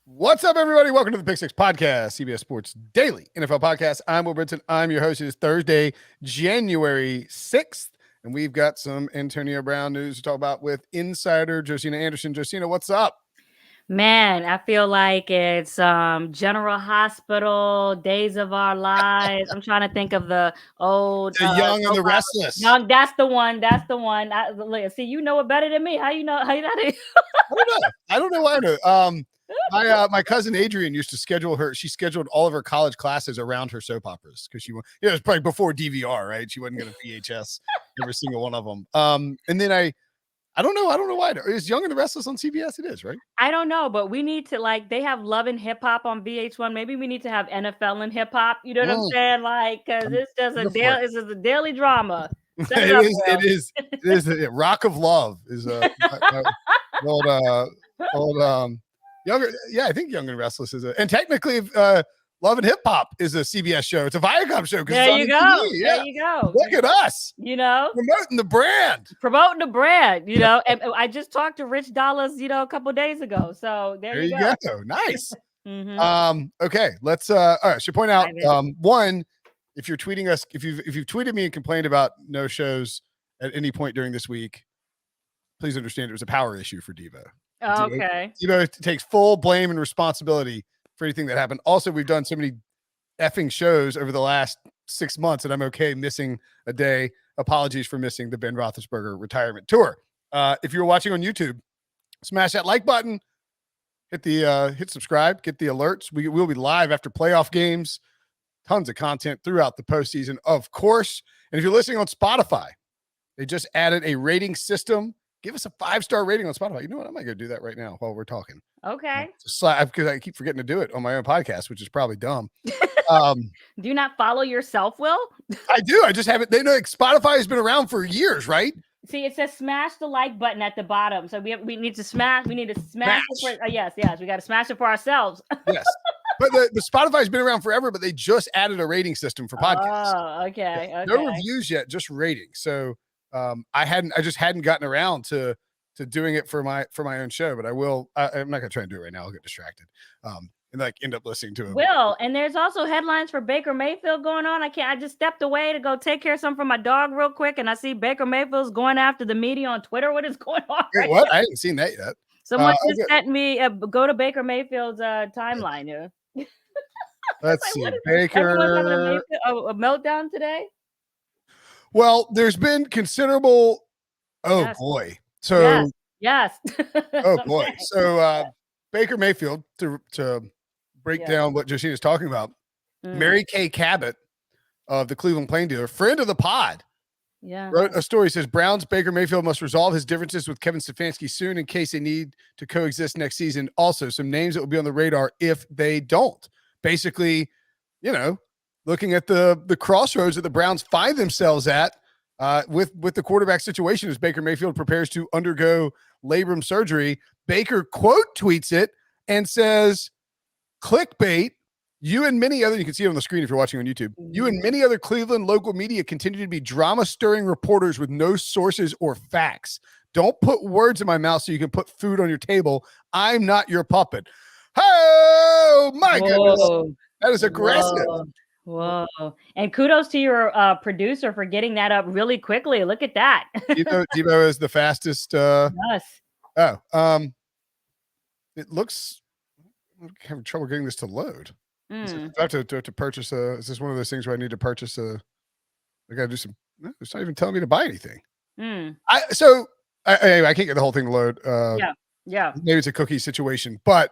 What's up, everybody? Welcome to the Pick Six Podcast, CBS Sports Daily NFL Podcast. I'm Will Brinson. I'm your host. It is Thursday, January 6th, and we've got some Antonio Brown news to talk about with insider Josina Anderson. Josina, what's up? Man, I feel like it's General Hospital, Days of Our Lives. I'm trying to think of the old The Young and the soap opera. Restless. Young, that's the one. That's the one. See, you know it better than me. How you know? How you know? I don't know why I know. My cousin Adrian used to schedule her. She scheduled all of her college classes around her soap operas because it was probably before DVR, right? She wasn't going to VHS every single one of them. And then I don't know why. Is Young and the Restless on CBS? It is, right? I don't know, but we need to they have Love and Hip Hop on VH1. Maybe we need to have NFL and hip hop. You know what I'm saying? Because it's just a daily drama. It is. Rock of Love is old Younger. Yeah, I think Young and Restless is and technically Love and Hip Hop is a CBS show. It's a Viacom show. There you go. TV. Yeah. There you go. Look at us. Promoting the brand. And I just talked to Rich Dollars, a couple days ago. So there you go. Nice. Okay, let's all right. Should point out one, if you're tweeting us, if you've tweeted me and complained about no shows at any point during this week, please understand it was a power issue for Devo. Okay. Devo takes full blame and responsibility for anything that happened. Also, we've done so many effing shows over the last 6 months, and I'm okay missing a day. Apologies for missing the Ben Roethlisberger retirement tour. If you're watching on YouTube, smash that like button, hit subscribe, get the alerts. We will be live after playoff games. Tons of content throughout the postseason, of course. And if you're listening on Spotify, they just added a rating system. Give us a 5-star rating on Spotify. You know what? I might go do that right now while we're talking. Okay. Because I keep forgetting to do it on my own podcast, which is probably dumb. Do you not follow yourself, Will? I do. I just haven't. They know Spotify has been around for years, right? See, it says smash the like button at the bottom. So we need to smash. We need to smash it for, yes. We got to smash it for ourselves. Yes. But the Spotify's been around forever, but they just added a rating system for podcasts. Oh, okay. No reviews yet, just ratings. So I just hadn't gotten around to doing it for my own show, but I will. I'm not gonna try and do it right now. I'll get distracted. And end up listening to it. Will, and there's also headlines for Baker Mayfield going on. I just stepped away to go take care of something for my dog real quick, and I see Baker Mayfield's going after the media on Twitter. What is going on? Wait, what? I haven't seen that yet. Someone just sent me go to Baker Mayfield's timeline here. Let's see. Baker a meltdown today. Well, there's been considerable. Oh boy. So yes. Oh boy. So Baker Mayfield to break down what Josina is talking about. Mary Kay Cabot of the Cleveland Plain Dealer, friend of the pod, wrote a story. Says Browns Baker Mayfield must resolve his differences with Kevin Stefanski soon in case they need to coexist next season. Also, some names that will be on the radar if they don't. Basically, looking at the crossroads that the Browns find themselves at with the quarterback situation as Baker Mayfield prepares to undergo labrum surgery. Baker quote tweets it and says, clickbait, you and many other, you can see it on the screen if you're watching on YouTube, you and many other Cleveland local media continue to be drama-stirring reporters with no sources or facts. Don't put words in my mouth so you can put food on your table. I'm not your puppet. Oh, my goodness. That is aggressive. Whoa. And kudos to your producer for getting that up really quickly. Look at that. Devo is the fastest. Yes. It looks, I'm having trouble getting this to load. Do I have to purchase is this one of those things where I need to purchase I got to do some, it's not even telling me to buy anything. Anyway, I can't get the whole thing to load. Yeah. Maybe it's a cookie situation, but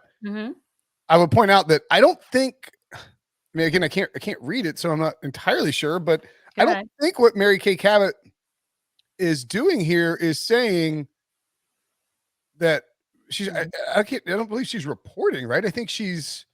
I would point out that I don't think, I mean, again, I can't read it, so I'm not entirely sure, but I don't think what Mary Kay Cabot is doing here is saying that she's, I don't believe she's reporting, right? I think she's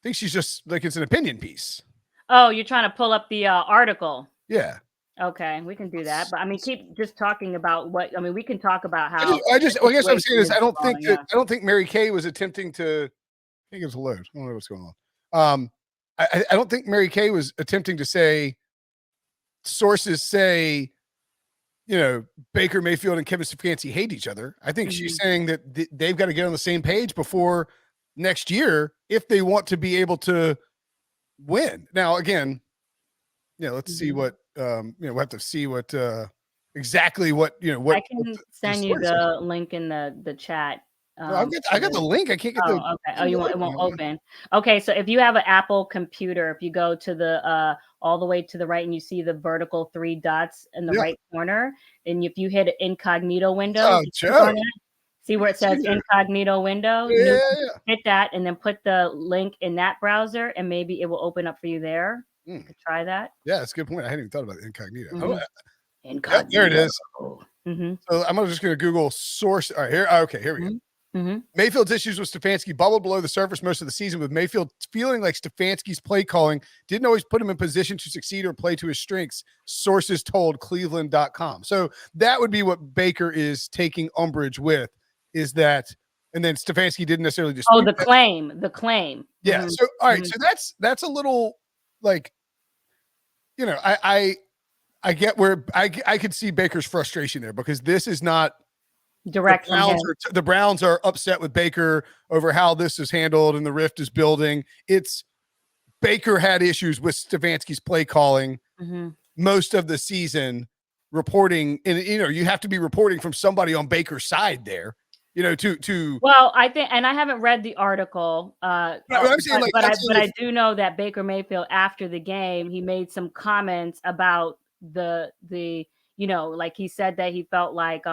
just like, it's an opinion piece. Oh, you're trying to pull up the article. Yeah. Okay, we can do that. But I mean, keep just talking about we can talk about how I guess what I'm saying is I don't think Mary Kay was attempting to, I think it was a load. I don't know what's going on. I don't think Mary Kay was attempting to say, sources say, Baker Mayfield and Kevin Stefanski hate each other. I think she's saying that they've got to get on the same page before next year if they want to be able to win. Now, again, let's see what we'll have to see what exactly what I can send you the link in the chat. I got the link. I can't get the. Okay. Oh, it won't open. Okay, so if you have an Apple computer, if you go to the all the way to the right and you see the vertical 3 dots in the right corner, and if you hit an incognito window, see where it says incognito window? Hit that and then put the link in that browser, and maybe it will open up for you there. You could try that. Yeah, that's a good point. I hadn't even thought about incognito. Incognito. There it is. So I'm just going to Google source. All right, here. Okay, here we go. Mayfield's issues with Stefanski bubbled below the surface most of the season, with Mayfield feeling like Stefanski's play calling didn't always put him in position to succeed or play to his strengths, sources told Cleveland.com. So that would be what Baker is taking umbrage with, is that, and then Stefanski didn't necessarily dispute. Oh, the claim. Yeah. So, all right. So that's a little like, I get where I could see Baker's frustration there, because this is not direct. The Browns are upset with Baker over how this is handled and the rift is building. It's Baker had issues with Stefanski's play calling most of the season, reporting, and you have to be reporting from somebody on Baker's side there. Well, I think, and I haven't read the article, but I do know that Baker Mayfield, after the game, he made some comments about the like he said that he felt like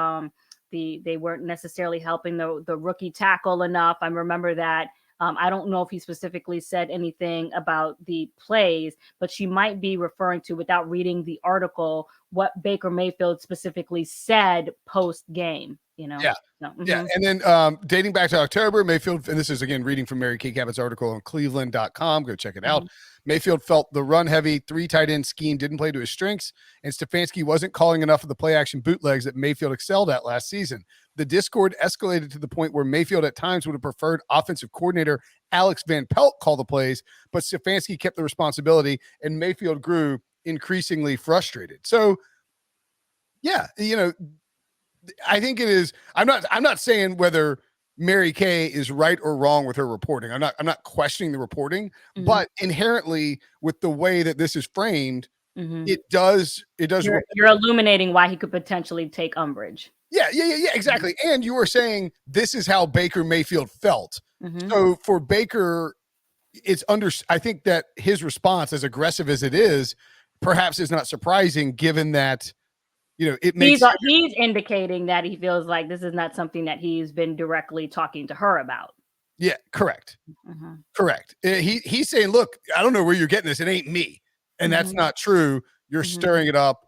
they weren't necessarily helping the rookie tackle enough. I remember that. I don't know if he specifically said anything about the plays, but she might be referring to, without reading the article, what Baker Mayfield specifically said post game. Yeah. And then dating back to October, Mayfield, and this is again reading from Mary Kay Cabot's article on Cleveland.com. Go check it out. Mayfield felt the run heavy 3 tight end scheme didn't play to his strengths, and Stefanski wasn't calling enough of the play action bootlegs that Mayfield excelled at last season. The discord escalated to the point where Mayfield at times would have preferred offensive coordinator Alex Van Pelt call the plays, but Stefanski kept the responsibility, and Mayfield grew increasingly frustrated. So, yeah, I think it is. I'm not saying whether Mary Kay is right or wrong with her reporting. I'm not questioning the reporting, but inherently with the way that this is framed, it does. You're illuminating why he could potentially take umbrage. Yeah, exactly. And you were saying this is how Baker Mayfield felt. So for Baker, I think that his response, as aggressive as it is, perhaps is not surprising, given that. It makes he's indicating that he feels like this is not something that he's been directly talking to her about. Yeah, correct. Correct. He's saying, look, I don't know where you're getting this. It ain't me. And that's not true. You're stirring it up.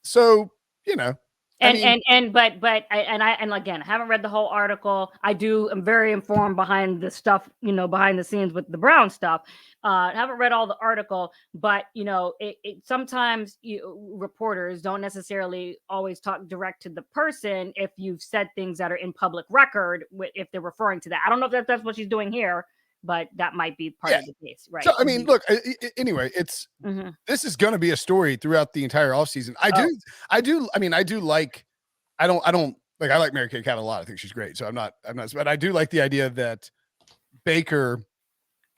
So, And again, I haven't read the whole article. I'm very informed behind the stuff, behind the scenes with the Brown stuff. I haven't read all the article, but sometimes reporters don't necessarily always talk direct to the person if you've said things that are in public record, if they're referring to that. I don't know if that's what she's doing here, but that might be part of the case, right? So, I mean, look, anyway, it's this is going to be a story throughout the entire offseason. I like Mary Kay Cabot a lot. I think she's great. So I'm not, but I do like the idea that Baker,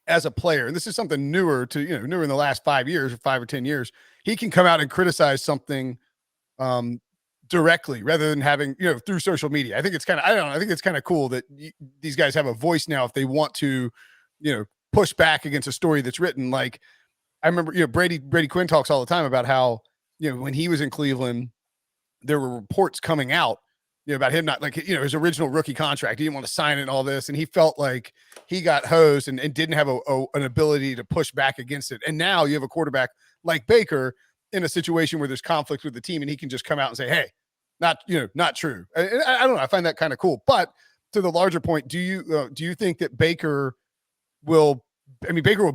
as a player, and this is something newer in the last 5 years or 5 or 10 years, he can come out and criticize something directly rather than having, through social media. I think it's I think it's kind of cool that these guys have a voice now if they want to, push back against a story that's written. Like, I remember, Brady Quinn talks all the time about how, when he was in Cleveland, there were reports coming out about him not, like, his original rookie contract. He didn't want to sign it and all this. And he felt like he got hosed and didn't have an ability to push back against it. And now you have a quarterback like Baker in a situation where there's conflict with the team, and he can just come out and say, hey, not true. I don't know. I find that kind of cool. But to the larger point, do you think that Baker will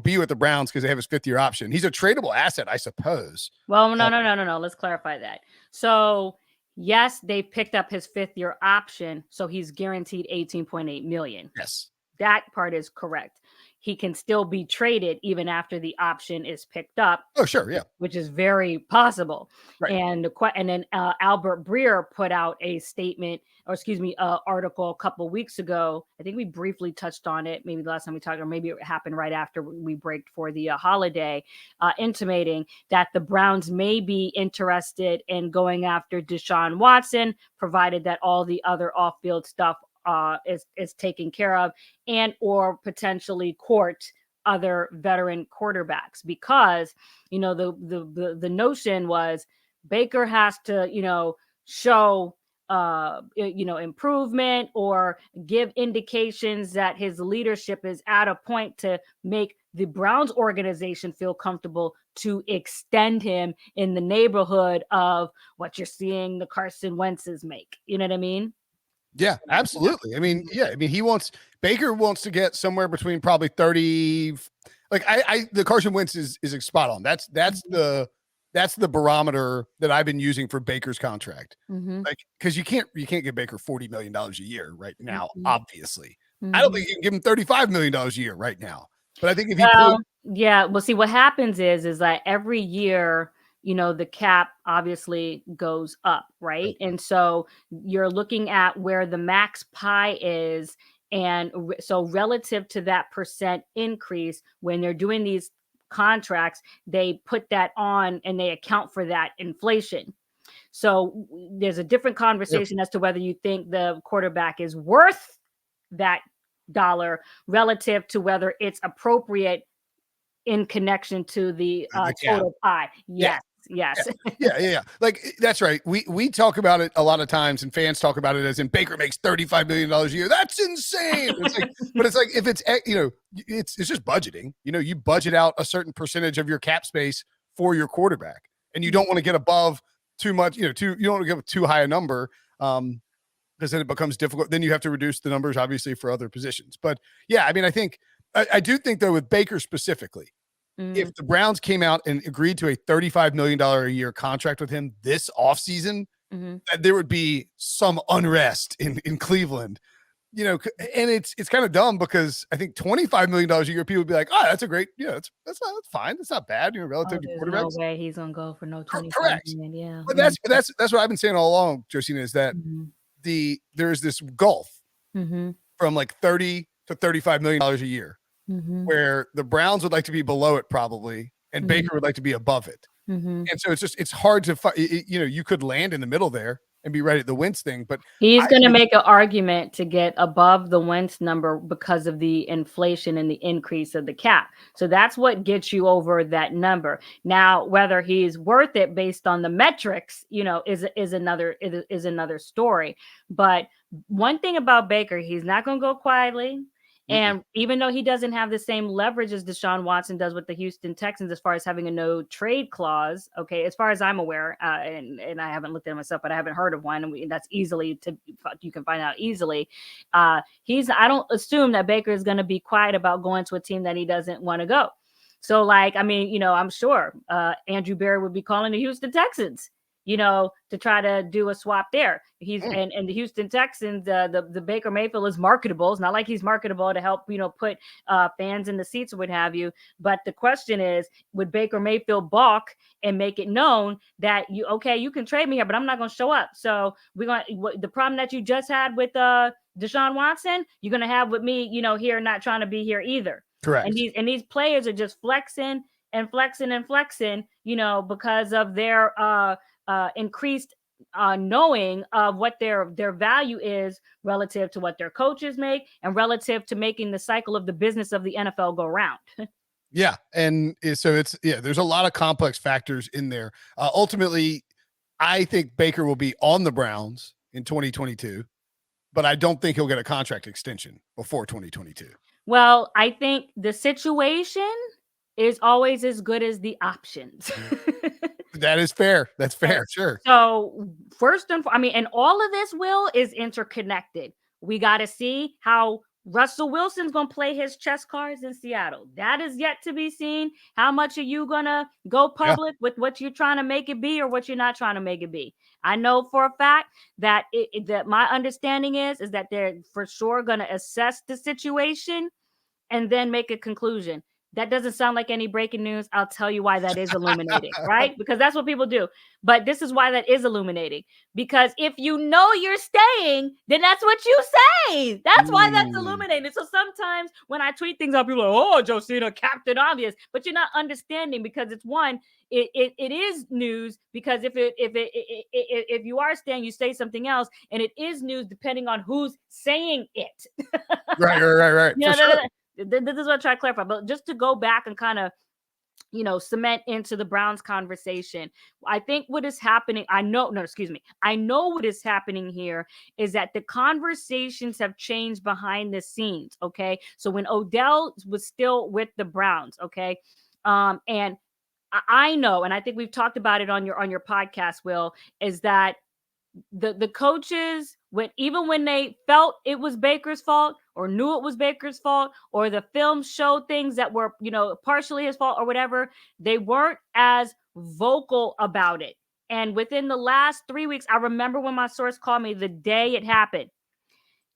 be with the Browns because they have his 5th-year option? He's a tradable asset, I suppose. Well, no. Let's clarify that. So, yes, they picked up his 5th-year option, so he's guaranteed $18.8 million. Yes, that part is correct. he can still be traded even after the option is picked up. Oh, sure. Yeah. Which is very possible. Right. And then Albert Breer put out a statement, or excuse me, article a couple of weeks ago. I think we briefly touched on it, maybe the last time we talked, or maybe it happened right after we break for the holiday, intimating that the Browns may be interested in going after Deshaun Watson, provided that all the other off-field stuff is taken care of, and or potentially court other veteran quarterbacks, because the notion was Baker has to show improvement or give indications that his leadership is at a point to make the Browns organization feel comfortable to extend him in the neighborhood of what you're seeing the Carson Wentz's make. You know what I mean? Yeah, absolutely. I mean, Baker wants to get somewhere between probably 30. Like the Carson Wentz is spot on. That's the barometer that I've been using for Baker's contract. Like, because you can't get Baker $40 million a year right now. Obviously, I don't think you can give him $35 million a year right now. But I think if well, see, what happens is that every year, the cap obviously goes up, right? And so you're looking at where the max pie is. And so relative to that percent increase, when they're doing these contracts, they put that on and they account for that inflation. So there's a different conversation as to whether you think the quarterback is worth that dollar relative to whether it's appropriate in connection to the total pie. Yes. Yeah. Like, that's right. We talk about it a lot of times, and fans talk about it as in Baker makes $35 million a year. That's insane. But it's like, if it's, it's just budgeting. You budget out a certain percentage of your cap space for your quarterback, and you don't want to get above too much, you don't want to give too high a number, because then it becomes difficult. Then you have to reduce the numbers, obviously, for other positions. But yeah, I mean, I do think, though, with Baker specifically, if the Browns came out and agreed to a $35 million a year contract with him this offseason, there would be some unrest in Cleveland, and it's kind of dumb, because I think $25 million a year, people would be like, oh, that's a great, that's fine. That's not bad, relative to quarterbacks. No way he's going to go for no 25 Correct. million. Yeah. But that's what I've been saying all along, Josina, is that there's this gulf from like 30 to $35 million a year, where the Browns would like to be below it probably, and Baker would like to be above it. And so it's hard to find, you could land in the middle there and be right at the Wentz thing, but he's going to make an argument to get above the Wentz number because of the inflation and the increase of the cap. So that's what gets you over that number. Now, whether he's worth it based on the metrics, is another story. But one thing about Baker, he's not going to go quietly. And even though he doesn't have the same leverage as Deshaun Watson does with the Houston Texans, as far as having a no trade clause, okay, as far as I'm aware, and I haven't looked at it myself, but I haven't heard of one, and that's you can find out easily. I don't assume that Baker is going to be quiet about going to a team that he doesn't want to go. So, I'm sure Andrew Berry would be calling the Houston Texans, to try to do a swap there. And the Houston Texans, the Baker Mayfield is marketable. It's not like he's marketable to help, put fans in the seats or what have you. But the question is, would Baker Mayfield balk and make it known that you can trade me here, but I'm not going to show up. So the problem that you just had with Deshaun Watson, you're going to have with me, here, not trying to be here either. Correct. And these players are just flexing and flexing and flexing, because of their increased knowing of what their value is relative to what their coaches make and relative to making the cycle of the business of the NFL go round. Yeah. And so there's a lot of complex factors in there. Ultimately, I think Baker will be on the Browns in 2022, but I don't think he'll get a contract extension before 2022. Well, I think the situation is always as good as the options. That is fair. That's fair. Sure. So and all of this, Will, is interconnected. We got to see how Russell Wilson's going to play his chess cards in Seattle. That is yet to be seen. How much are you going to go public with what you're trying to make it be or what you're not trying to make it be? I know for a fact that that my understanding is that they're for sure going to assess the situation and then make a conclusion. That doesn't sound like any breaking news. I'll tell you why that is illuminating, right? Because that's what people do. But this is why that is illuminating. Because if you know you're staying, then that's what you say. That's why that's illuminating. So sometimes when I tweet things out, people are like, oh, Josina, Captain Obvious. But you're not understanding, because it's one, it is news, because if you are staying, you say something else, and it is news depending on who's saying it. Right. Sure. This is what I try to clarify, but just to go back and kind of, cement into the Browns conversation. I think what is happening, I know what is happening here is that the conversations have changed behind the scenes. Okay. So when Odell was still with the Browns, okay. And I know, and I think we've talked about it on your podcast, Will, is that the coaches, even when they felt it was Baker's fault or knew it was Baker's fault, or the film showed things that were, partially his fault or whatever, they weren't as vocal about it. And within the last 3 weeks, I remember when my source called me the day it happened.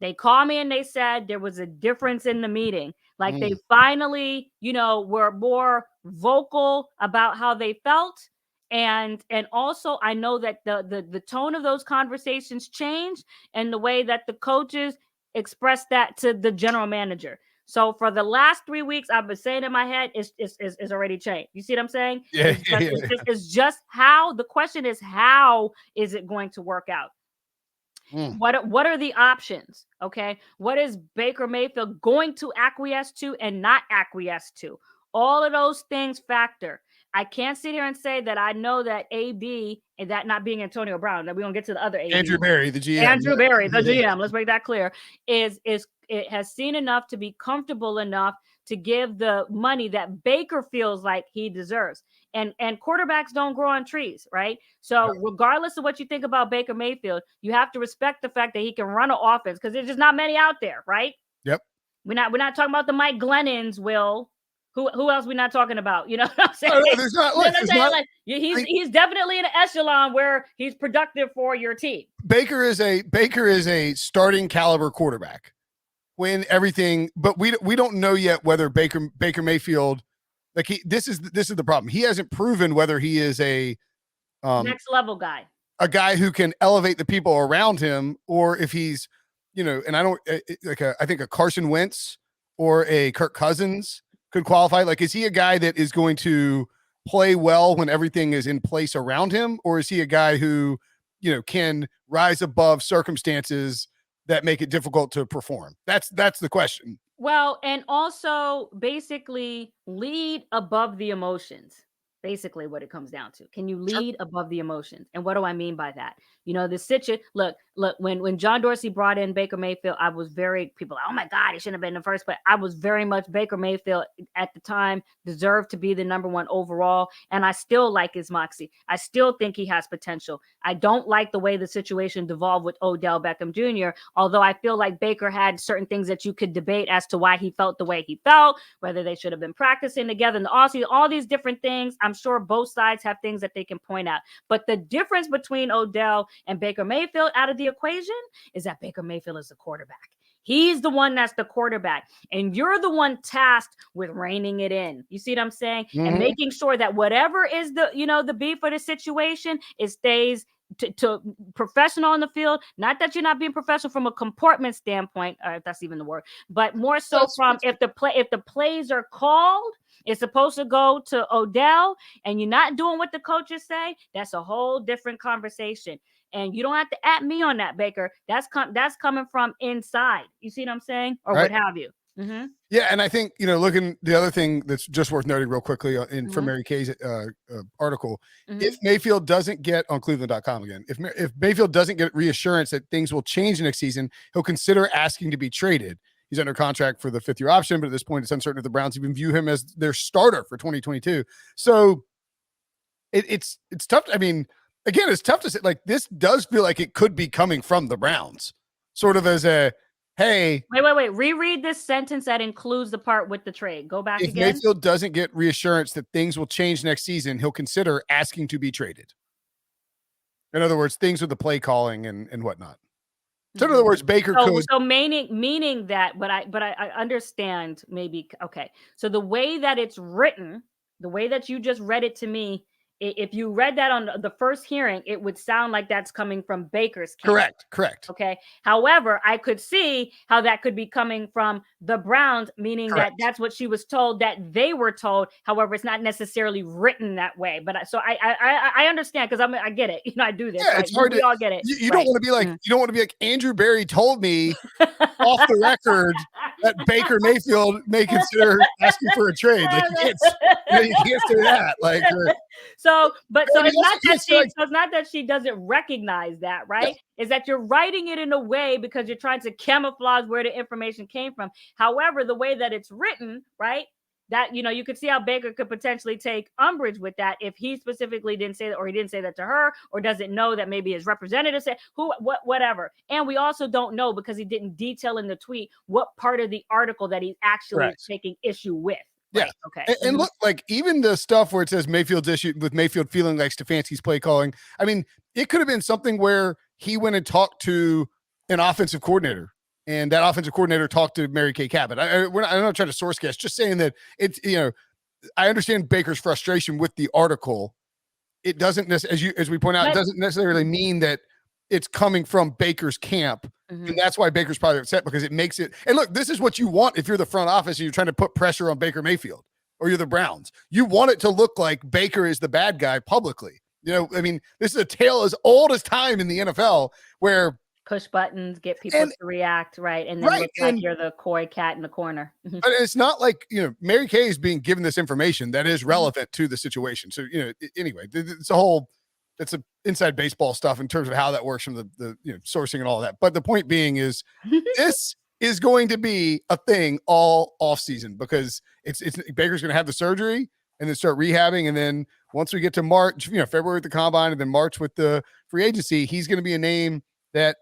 They called me and they said there was a difference in the meeting. Like they finally, were more vocal about how they felt. And also I know that the tone of those conversations changed, and the way that the coaches expressed that to the general manager. So for the last 3 weeks, I've been saying in my head, it's already changed. You see what I'm saying? Yeah. It's just how, the question is, how is it going to work out? What are the options? Okay. What is Baker Mayfield going to acquiesce to and not acquiesce to? All of those things factor. I can't sit here and say that I know that AB, and that not being Antonio Brown, that we don't get to the other AB. Andrew Berry, the GM. Andrew Berry, the GM. Let's make that clear. It has seen enough to be comfortable enough to give the money that Baker feels like he deserves. And quarterbacks don't grow on trees, right? So regardless of what you think about Baker Mayfield, you have to respect the fact that he can run an offense, because there's just not many out there, right? Yep. We're not talking about the Mike Glennons, Will. Who else we not talking about? You know what I'm saying? No, there's not. He's definitely in an echelon where he's productive for your team. Baker is a starting caliber quarterback. When everything, but we don't know yet whether Baker Mayfield, like this is the problem. He hasn't proven whether he is a next level guy, a guy who can elevate the people around him, or if he's, and I don't I think a Carson Wentz or a Kirk Cousins could qualify. Like, is he a guy that is going to play well when everything is in place around him, or is he a guy who, can rise above circumstances that make it difficult to perform? That's the question. Well, and also basically lead above the emotions. Basically what it comes down to. Can you lead above the emotions? And what do I mean by that? The situation, look, when John Dorsey brought in Baker Mayfield, I was people like, oh my God, he shouldn't have been the first, but I was very much Baker Mayfield at the time deserved to be the number one overall. And I still like his moxie. I still think he has potential. I don't like the way the situation devolved with Odell Beckham Jr., although I feel like Baker had certain things that you could debate as to why he felt the way he felt, whether they should have been practicing together in the offseason, all these different things. I'm sure both sides have things that they can point out. But the difference between Odell and Baker Mayfield out of the equation is that Baker Mayfield is the quarterback. He's the one that's the quarterback, and you're the one tasked with reining it in. You see what I'm saying? And making sure that whatever is the beef for the situation, it stays to professional on the field. Not that you're not being professional from a comportment standpoint, if that's even the word, but more so from if the plays are called, it's supposed to go to Odell, and you're not doing what the coaches say. That's a whole different conversation. And you don't have to at me on that, Baker. That's coming from inside. You see what I'm saying? Or what have you. Mm-hmm. Yeah, and I think, looking, the other thing that's just worth noting real quickly from Mary Kay's article, if Mayfield doesn't get on Cleveland.com again, if Mayfield doesn't get reassurance that things will change next season, he'll consider asking to be traded. He's under contract for the 5th-year option, but at this point, it's uncertain if the Browns even view him as their starter for 2022. So it's tough. I mean, again, it's tough to say. Like, this does feel like it could be coming from the Browns, sort of as a, hey. Wait. Reread this sentence that includes the part with the trade. Go back again. If Mayfield doesn't get reassurance that things will change next season, he'll consider asking to be traded. In other words, things with the play calling and whatnot. So in other words, Baker could. So meaning that, but I understand maybe. Okay, so the way that it's written, the way that you just read it to me, if you read that on the first hearing, it would sound like that's coming from Baker's camp. Correct. Okay. However, I could see how that could be coming from the Browns, meaning that that's what she was told, that they were told. However, it's not necessarily written that way. But I understand, because I get it. I do this. Yeah, right? it's hard we all get it. You don't want to be like, you don't want to be like, Andrew Berry told me off the record that Baker Mayfield may consider asking for a trade. Like, you can't say that. Like, so it's not that she doesn't recognize that, right? Yeah. Is that you're writing it in a way because you're trying to camouflage where the information came from. However, the way that it's written, right? That, you could see how Baker could potentially take umbrage with that if he specifically didn't say that, or he didn't say that to her, or doesn't know that maybe his representative said, whatever. And we also don't know, because he didn't detail in the tweet what part of the article that he's actually taking issue with. Yeah. Right. Okay. And look, like, even the stuff where it says Mayfield's issue with Mayfield feeling like Stefanski's play calling, I mean, it could have been something where he went and talked to an offensive coordinator, and that offensive coordinator talked to Mary Kay Cabot. I'm not trying to source guess, just saying that it's, I understand Baker's frustration with the article. It doesn't necessarily, as we point out, it doesn't necessarily mean that it's coming from Baker's camp. Mm-hmm. And that's why Baker's probably upset, because it makes it. And look, this is what you want if you're the front office and you're trying to put pressure on Baker Mayfield, or you're the Browns. You want it to look like Baker is the bad guy publicly. I mean, this is a tale as old as time in the NFL, where push buttons, get people to react, right? And then look like you're the coy cat in the corner. But it's not like, Mary Kay is being given this information that is relevant to the situation. So, anyway, it's an inside baseball stuff in terms of how that works from the sourcing and all that. But the point being is, this is going to be a thing all off season, because it's Baker's going to have the surgery and then start rehabbing. And then once we get to March, February with the combine, and then March with the free agency, he's going to be a name that,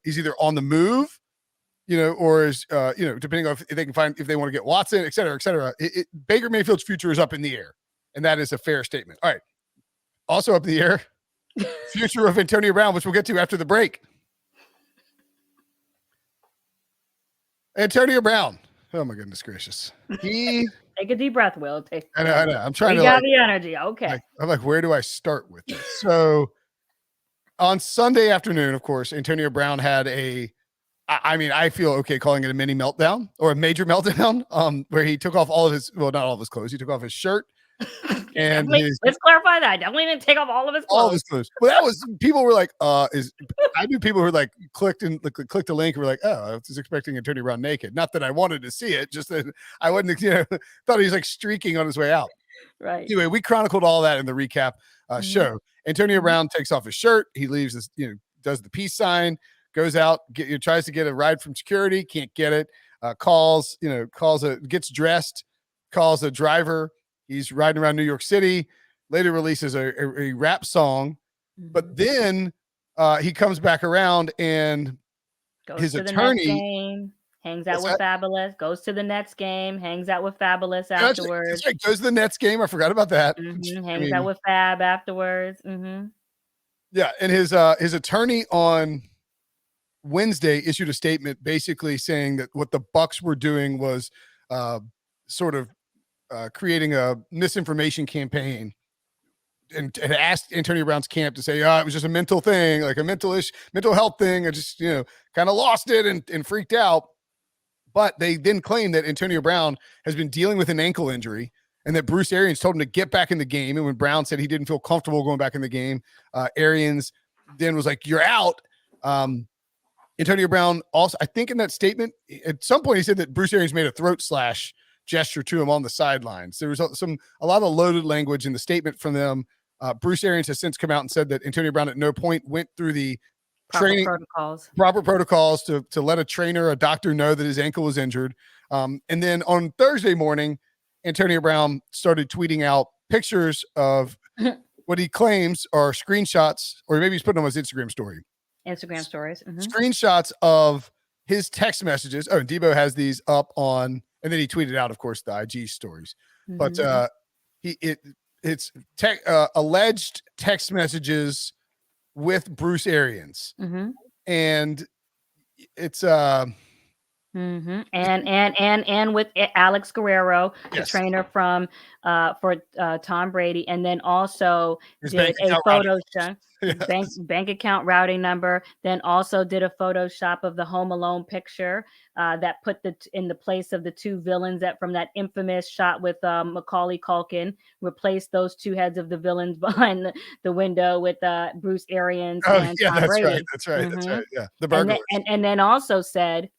he's either on the move, or is, depending on if they can find, if they want to get Watson, et cetera, et cetera. Baker Mayfield's future is up in the air. And that is a fair statement. All right. Also up in the air, future of Antonio Brown, which we'll get to after the break. Antonio Brown. Oh my goodness gracious. Take a deep breath, Will. I know. I'm trying to the energy. Okay. I'm like, where do I start with this? So on Sunday afternoon, of course, Antonio Brown had I feel okay calling it a mini meltdown, or a major meltdown, where he took off not all of his clothes. He took off his shirt. And let's clarify that. Definitely didn't take off all of his clothes. All of his clothes. Well, that was, people were like, I knew people who were like clicked the link and were like, oh, I was expecting Antonio Brown naked. Not that I wanted to see it, just that I wasn't, thought he was like streaking on his way out. Right. Anyway, we chronicled all that in the recap show. Antonio Brown takes off his shirt. He leaves this, does the peace sign, goes out, tries to get a ride from security, can't get it. Gets dressed, calls a driver. He's riding around New York City, later releases a rap song, but then he comes back around and goes his to attorney the Nets game, hangs out with Fabulous, goes to the Nets game, hangs out with Fabulous afterwards. That's right. Goes to the Nets game. I forgot about that. Hangs out with Fab afterwards. Yeah. And his attorney on Wednesday issued a statement basically saying that what the Bucs were doing was sort of creating a misinformation campaign, and asked Antonio Brown's camp to say, it was just a mental thing, like a mental health thing. I just, kind of lost it and freaked out. But they then claimed that Antonio Brown has been dealing with an ankle injury, and that Bruce Arians told him to get back in the game. And when Brown said he didn't feel comfortable going back in the game, Arians then was like, you're out. Antonio Brown also, I think in that statement, at some point he said that Bruce Arians made a throat slash gesture to him on the sidelines. There was a lot of loaded language in the statement from them. Bruce Arians has since come out and said that Antonio Brown at no point went through the proper protocols to let a doctor know that his ankle was injured. And then on Thursday morning, Antonio Brown started tweeting out pictures of what he claims are screenshots, or maybe he's putting on his Instagram stories. Screenshots of his text messages. Oh, and Debo has these up on. And then he tweeted out, of course, the IG stories. But it's alleged text messages with Bruce Arians. And it's And with Alex Guerrero, the trainer from for Tom Brady, and then also did a Photoshop bank account routing number. Then also did a Photoshop of the Home Alone picture that put in the place of the two villains that from that infamous shot with Macaulay Culkin, replaced those two heads of the villains behind the window with Bruce Arians and Tom Brady. That's right. Yeah, the burglars. And then also said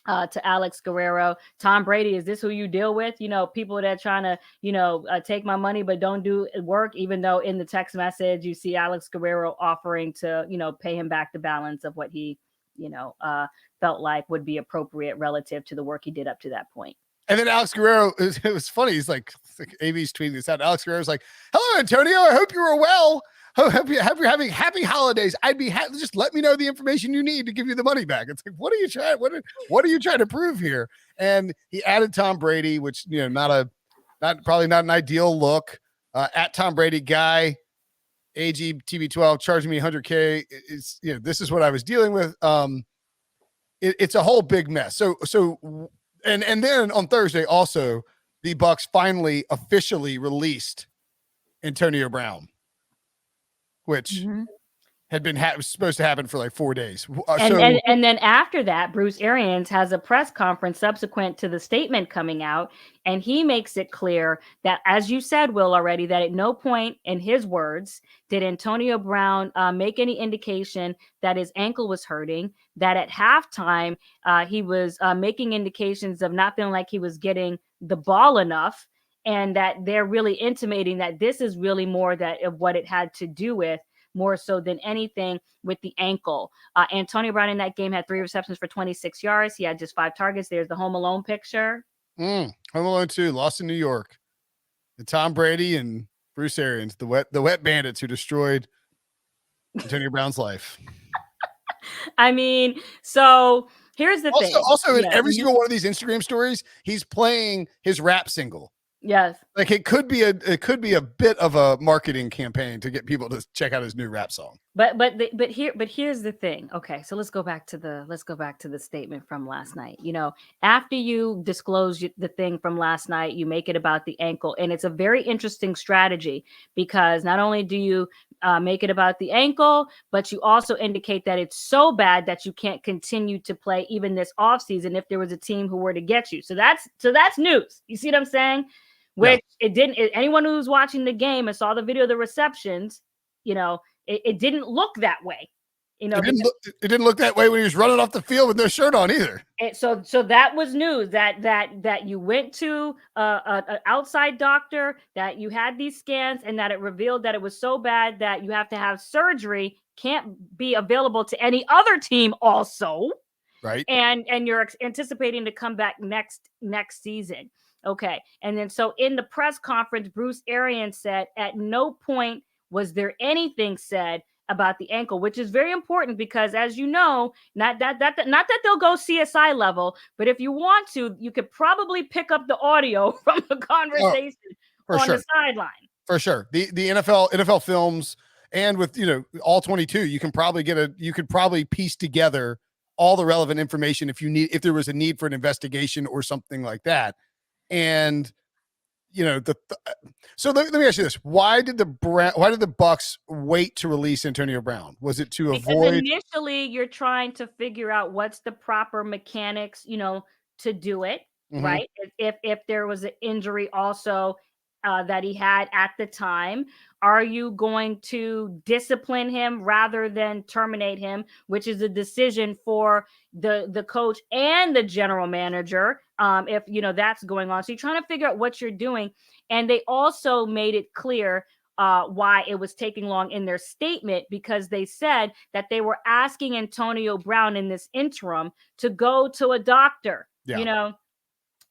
to Alex Guerrero, Tom Brady, is this who you deal with? People that are trying to, take my money but don't do work, even though in the text message you see Alex Guerrero offering to, pay him back the balance of what he, felt like would be appropriate relative to the work he did up to that point. And then Alex Guerrero, it was funny. He's like AB's tweeting this out. Alex Guerrero's like, "Hello, Antonio. I hope you are well. Hope you're having happy holidays. I'd be just let me know the information you need to give you the money back." It's like, what are you trying? What are you trying to prove here? And he added Tom Brady, which probably not an ideal look. At Tom Brady guy, AG TB12 charging me $100K. It's this is what I was dealing with. It's a whole big mess. So. And then on Thursday, also, the Bucs finally officially released Antonio Brown, which had been supposed to happen for like 4 days. And then after that, Bruce Arians has a press conference subsequent to the statement coming out, and he makes it clear that, as you said, Will, already, that at no point, in his words, did Antonio Brown make any indication that his ankle was hurting, that at halftime he was making indications of not feeling like he was getting the ball enough, and that they're really intimating that this is really more of what it had to do with, more so than anything, with the ankle. Antonio Brown in that game had 3 receptions for 26 yards. He had just 5 targets. There's the Home Alone picture. Home Alone 2, lost in New York. And Tom Brady and Bruce Arians, the wet bandits who destroyed Antonio Brown's life. I mean, so here's the thing. Also, in every single one of these Instagram stories, he's playing his rap single. Yes. Like it could be a bit of a marketing campaign to get people to check out his new rap song. But here's the thing. Okay, so let's go back to the statement from last night. After you disclose the thing from last night, you make it about the ankle, and it's a very interesting strategy, because not only do you make it about the ankle, but you also indicate that it's so bad that you can't continue to play even this offseason if there was a team who were to get you. So that's news. You see what I'm saying? Which it didn't. Anyone who's watching the game and saw the video of the receptions, it didn't look that way. It didn't look that way when he was running off the field with no shirt on either. So that was news that you went to an outside doctor, that you had these scans, and that it revealed that it was so bad that you have to have surgery, can't be available to any other team also. Right. And you're anticipating to come back next season. Okay. And then so in the press conference, Bruce Arians said at no point was there anything said about the ankle, which is very important, because, as you know, not that they'll go CSI level, but if you want to, you could probably pick up the audio from the conversation the sideline. For sure. The NFL films, and with all 22, you could probably piece together all the relevant information if there was a need for an investigation or something like that. And so let me ask you this: why did the Bucs wait to release Antonio Brown? Was it to avoid? Initially, you're trying to figure out what's the proper mechanics, to do it, right? If there was an injury also that he had at the time, are you going to discipline him rather than terminate him, which is a decision for the coach and the general manager, if that's going on. So you're trying to figure out what you're doing. And they also made it clear why it was taking long in their statement, because they said that they were asking Antonio Brown in this interim to go to a doctor,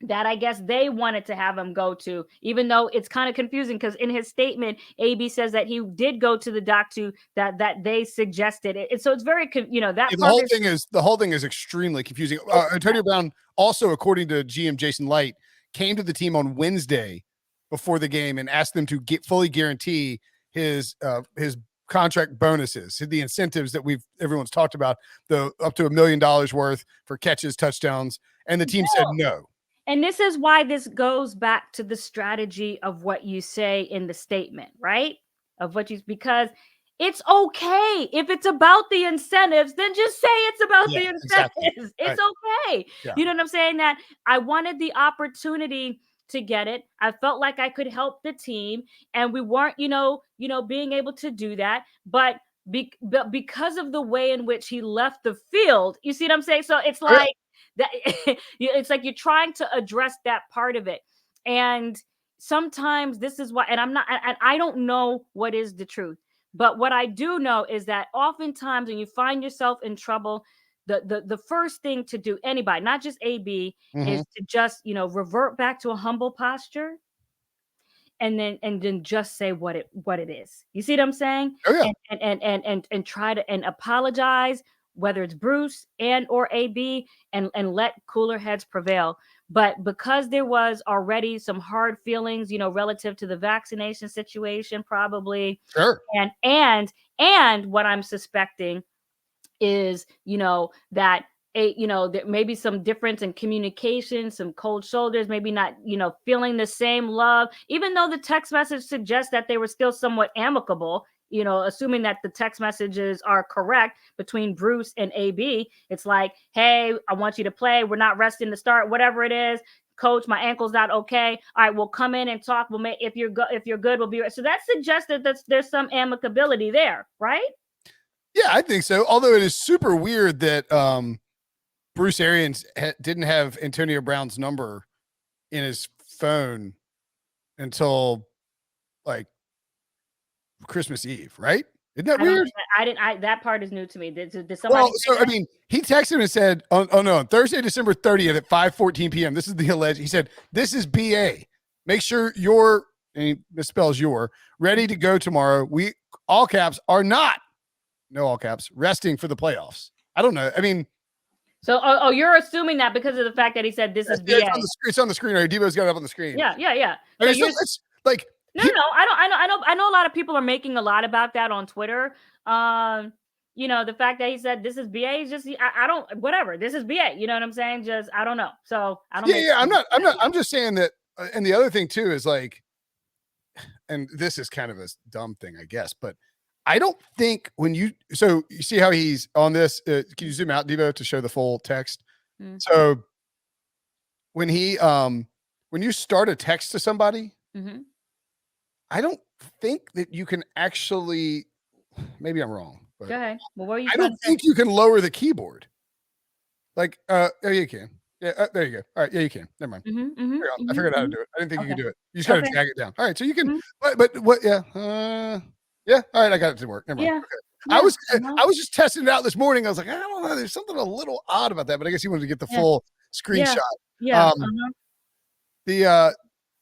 that I guess they wanted to have him go to, even though it's kind of confusing, because in his statement, AB says that he did go to the doctor that they suggested it. So it's very, the whole thing is extremely confusing. Antonio Brown also, according to GM Jason Light, came to the team on Wednesday before the game and asked them to fully guarantee his contract bonuses, the incentives that everyone's talked about, the up to $1 million worth for catches, touchdowns, and the team said no. And this is why this goes back to the strategy of what you say in the statement, right? Because it's okay. If it's about the incentives, then just say it's about the incentives. Exactly. It's okay. Yeah. You know what I'm saying? That I wanted the opportunity to get it. I felt like I could help the team, and we weren't, being able to do that. But because of the way in which he left the field, you see what I'm saying? So it's like that. It's like you're trying to address that part of it, and sometimes this is why. And I don't know what is the truth, but what I do know is that oftentimes when you find yourself in trouble, the first thing to do, anybody, not just AB, is to just, revert back to a humble posture and then just say what it is. You see what I'm saying? Oh, yeah. And try to apologize, whether it's Bruce and or AB, and let cooler heads prevail. But because there was already some hard feelings, relative to the vaccination situation, probably. Sure. And what I'm suspecting is, that there may be some difference in communication, some cold shoulders, maybe not, feeling the same love, even though the text message suggests that they were still somewhat amicable. Assuming that the text messages are correct between Bruce and AB, it's like, hey, I want you to play. We're not resting to start, whatever it is. Coach, my ankle's not okay. All right, we'll come in and talk. We'll make, if you're good, we'll be right. So that suggests that there's some amicability there, right? Yeah, I think so. Although it is super weird that Bruce Arians didn't have Antonio Brown's number in his phone until like Christmas Eve, right? Isn't that weird? That part is new to me. Did somebody? Well, so I mean, he texted him and said, "Oh no, on Thursday, December 30th at 5:14 p.m. This is the alleged." He said, "This is BA. Make sure you're," and he misspells "your," ready to go tomorrow. We all caps are not, no all caps, resting for the playoffs. I don't know. I mean, so you're assuming that because of the fact that he said this is BA. It's on the screen right? Debo's got it up on the screen. Yeah. I mean, so it's like. No. I know a lot of people are making a lot about that on Twitter. The fact that he said this is BA is just, I don't, whatever. This is BA. You know what I'm saying? Just, I don't know. So I don't. Yeah. I'm just saying that. And the other thing too is like, and this is kind of a dumb thing, I guess, but I don't think so you see how he's on this. Can you zoom out, Devo, to show the full text? Mm-hmm. So when you start a text to somebody, mm-hmm. I don't think that you can actually, maybe I'm wrong. But go ahead. Well, what are you I don't think you can lower the keyboard. Like, oh, you can. Yeah, there you go. All right, yeah, you can. Never mind. Mm-hmm, I figured out how to do it. I didn't think you could do it. You just got to drag it down. All right, so you can. But what? Yeah, yeah. All right, I got it to work. Never mind. Yeah. Okay. I was just testing it out this morning. I was like, I don't know. There's something a little odd about that, but I guess you wanted to get the full screenshot. Yeah.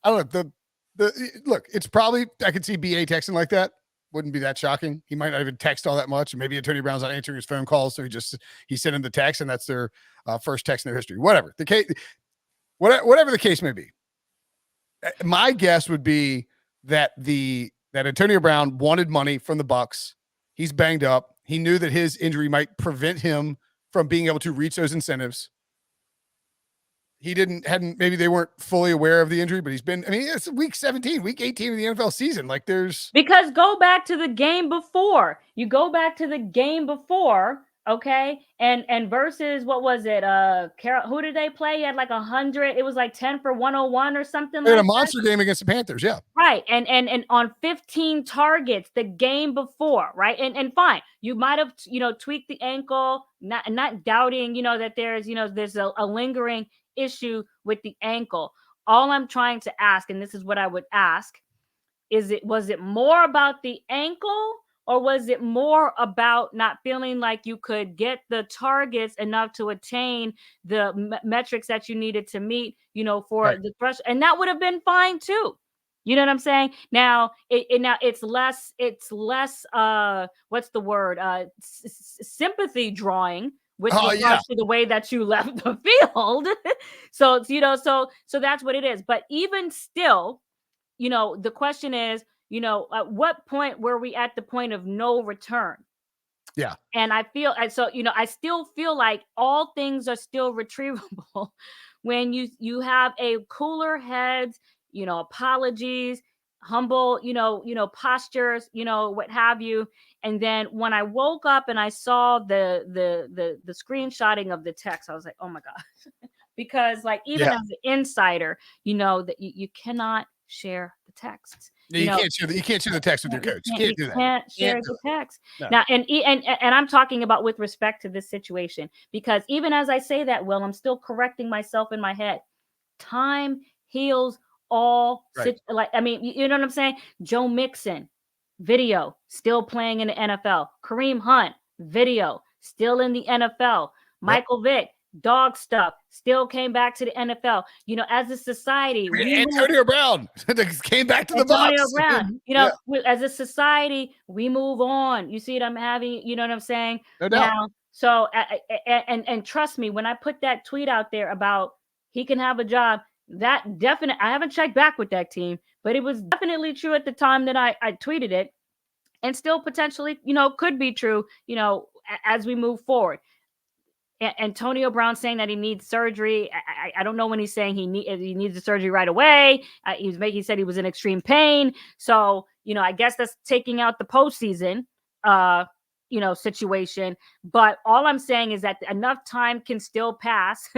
I don't know look, it's probably, I could see BA texting like that. Wouldn't be that shocking. He might not even text all that much. And maybe Antonio Brown's not answering his phone calls. So he sent him the text and that's their first text in their history. Whatever the case, whatever the case may be. My guess would be that Antonio Brown wanted money from the Bucs. He's banged up. He knew that his injury might prevent him from being able to reach those incentives. Maybe they weren't fully aware of the injury, but it's week 17, week 18 of the NFL season. Like because go back to the game before. Okay. And versus, what was it? Who did they play? He had like 100. It was like 10 for 101 or something. They had a monster game against the Panthers. Yeah. Right. And on 15 targets the game before. Right. And fine. You might have, tweaked the ankle, not doubting, that there's a lingering issue with the ankle. All I'm trying to ask, and this is what I would ask, was it more about the ankle, or was it more about not feeling like you could get the targets enough to attain the metrics that you needed to meet, for the threshold? And that would have been fine too. You know what I'm saying? Now, it's less, what's the word? Sympathy drawing with regards to the way that you left the field. So that's what it is. But even still, the question is, At what point were we at the point of no return? Yeah. And I still feel like all things are still retrievable when you have a cooler heads, apologies, humble, postures, what have you. And then when I woke up and I saw the screenshotting of the text, I was like, oh my gosh. Because like even as an insider, that you cannot share the texts. You can't share the text with your coach. You can't do that. Can't share the text. No. Now, and I'm talking about with respect to this situation, because even as I say that, Will, I'm still correcting myself in my head. Time heals all. Right. You know what I'm saying? Joe Mixon, video, still playing in the NFL. Kareem Hunt, video, still in the NFL. Michael Vick, dog stuff, still came back to the NFL. As a society, Antonio Brown came back to the Bucs. Antonio Brown, as a society, we move on. You see what I'm having? You know what I'm saying? No doubt. Now, so, and trust me, when I put that tweet out there about he can have a job, I haven't checked back with that team, but it was definitely true at the time that I tweeted it, and still potentially, could be true, as we move forward. Antonio Brown saying that he needs surgery. I don't know when he's saying he needs the surgery right away. He said he was in extreme pain. So, I guess that's taking out the postseason, situation. But all I'm saying is that enough time can still pass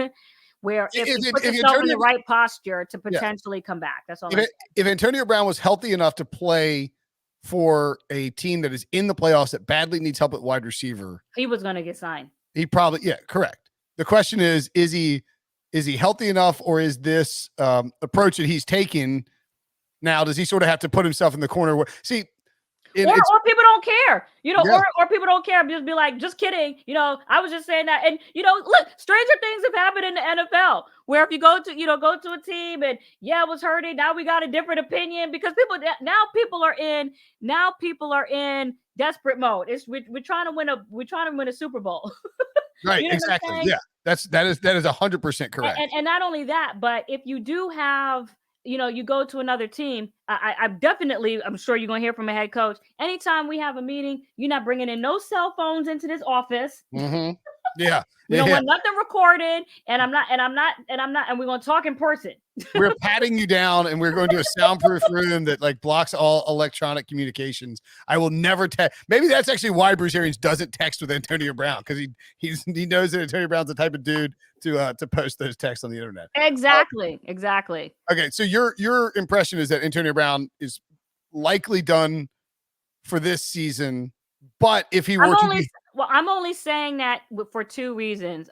where if you put yourself in the right posture to potentially come back. That's all. If Antonio Brown was healthy enough to play for a team that is in the playoffs that badly needs help at wide receiver, he was going to get signed. He probably, correct. The question is he healthy enough, or is this approach that he's taking now, does he sort of have to put himself in the corner? Or people don't care, or people don't care. Just be like, just kidding. I was just saying that. And, look, stranger things have happened in the NFL where if you go to a team and it was hurting. Now we got a different opinion because people are in desperate mode. We're trying to win a Super Bowl. Right. Exactly. Yeah. That is 100% correct. And not only that, but if you do have, you go to another team, I'm sure you're going to hear from a head coach. Anytime we have a meeting, you're not bringing in no cell phones into this office. Mm-hmm. Yeah. We don't want nothing recorded, and we're going to talk in person. We're patting you down, and we're going to a soundproof room that like blocks all electronic communications. I will never text. Maybe that's actually why Bruce Arians doesn't text with Antonio Brown, because he knows that Antonio Brown's the type of dude to post those texts on the internet. Exactly. Okay, so your impression is that Antonio Brown is likely done for this season, but if he were I'm only saying that for two reasons.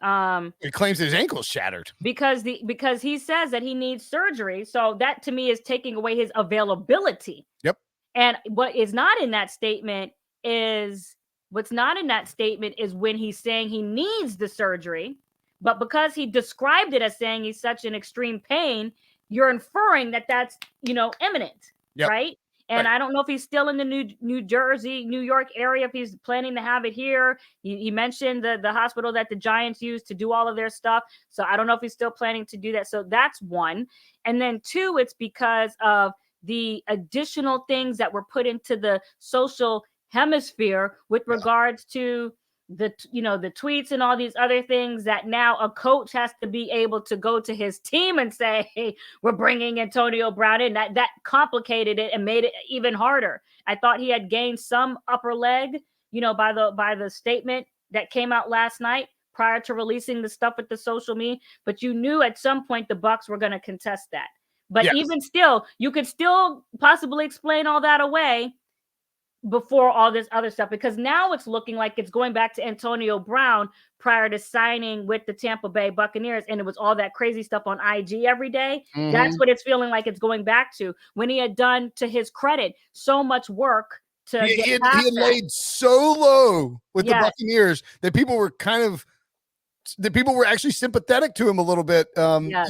He claims his ankle's shattered because he says that he needs surgery. So that to me is taking away his availability. Yep. And what's not in that statement is when he's saying he needs the surgery, but because he described it as saying he's such in extreme pain, you're inferring that that's, imminent, yep. Right? And right. I don't know if he's still in the New Jersey, New York area, if he's planning to have it here. He mentioned the hospital that the Giants use to do all of their stuff. So I don't know if he's still planning to do that. So that's one. And then two, it's because of the additional things that were put into the social hemisphere with regards to the tweets and all these other things, that now a coach has to be able to go to his team and say, hey, we're bringing Antonio Brown in. That complicated it and made it even harder. I thought he had gained some upper leg, by the statement that came out last night prior to releasing the stuff with the social media, but you knew at some point the Bucs were going to contest that. But even still, you could still possibly explain all that away before all this other stuff, because now it's looking like it's going back to Antonio Brown prior to signing with the Tampa Bay Buccaneers, and it was all that crazy stuff on IG every day. Mm-hmm. That's what it's feeling like it's going back to, when he had done, to his credit, so much work to he had laid so low with the Buccaneers that people were actually sympathetic to him a little bit. Not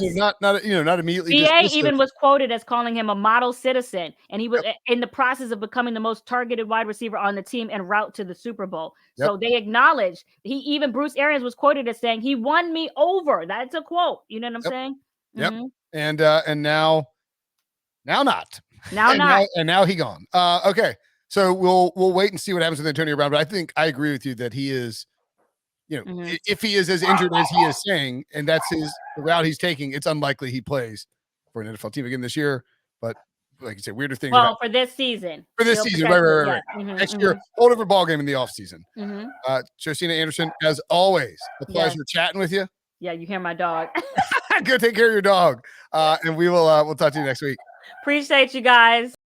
immediately. BA even was quoted as calling him a model citizen, and he was in the process of becoming the most targeted wide receiver on the team en route to the Super Bowl. So they acknowledged. Bruce Arians was quoted as saying, "He won me over." That's a quote. You know what I'm saying? Yep. Mm-hmm. And now not. Now not. Now he gone. Okay. So we'll wait and see what happens with Antonio Brown. But I think I agree with you that he is, if he is as injured as he is saying, and that's the route he's taking, it's unlikely he plays for an NFL team again this year. But like you said, weirder things. Well, for this season. Right. Yeah. Next year, whole different ball game in the offseason. Josina Anderson, as always, a pleasure chatting with you. Yeah, you hear my dog. Go take care of your dog. And we'll talk to you next week. Appreciate you guys.